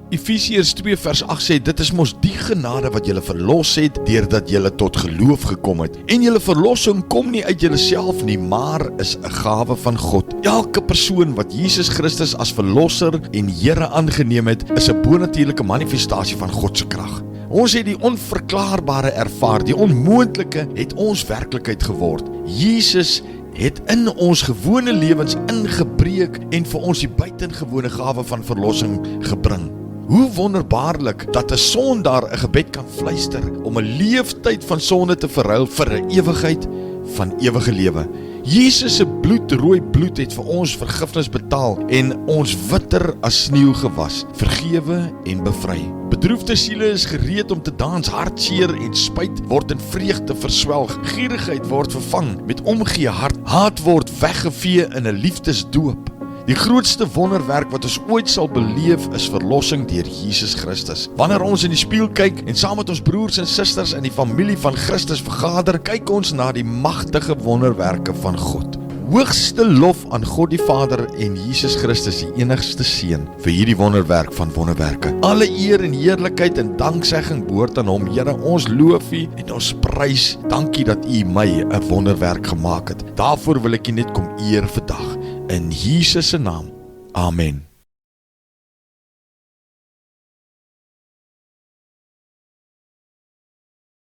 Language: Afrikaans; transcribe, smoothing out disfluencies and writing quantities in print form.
Efesiërs 2 vers 8 sê, dit is mos die genade wat julle verlos het, deurdat julle tot geloof gekom het. En julle verlossing kom nie uit julle self nie, maar is 'n gawe van God. Elke persoon wat Jesus Christus as verlosser en Here aangeneem het, is 'n bonatuurlike manifestasie van God se krag. Ons het die onverklaarbare ervaar, die onmoontlike het ons werklikheid geword. Jesus het in ons gewone lewens ingebreek en vir ons die buitengewone gawe van verlossing gebring. Hoe wonderbaarlik dat 'n sondaar 'n gebed kan fluister om 'n leeftyd van sonde te verruil vir 'n ewigheid van ewige lewe. Jesus se bloedrooi bloed het vir ons vergifnis betaal en ons witter as sneeu gewas, vergewe en bevry. Bedroefde siele is gereed om te dans, hartseer en spyt word in vreugde verswelg, gierigheid word vervang met omgee hart, haat word weggevee in 'n liefdesdoop. Die grootste wonderwerk wat ons ooit sal beleef is verlossing deur Jesus Christus. Wanneer ons in die spieël kyk en saam met ons broers en susters in die familie van Christus vergader, kyk ons na die magtige wonderwerke van God. Hoogste lof aan God die Vader en Jesus Christus, die enigste Seun, vir hierdie wonderwerk van wonderwerke. Alle eer en heerlikheid en danksegging behoort aan hom. Here, ons loof U en ons prys. Dankie dat U my 'n wonderwerk gemaak het. Daarvoor wil ek U net kom eer vandag. In Jesus se naam. Amen.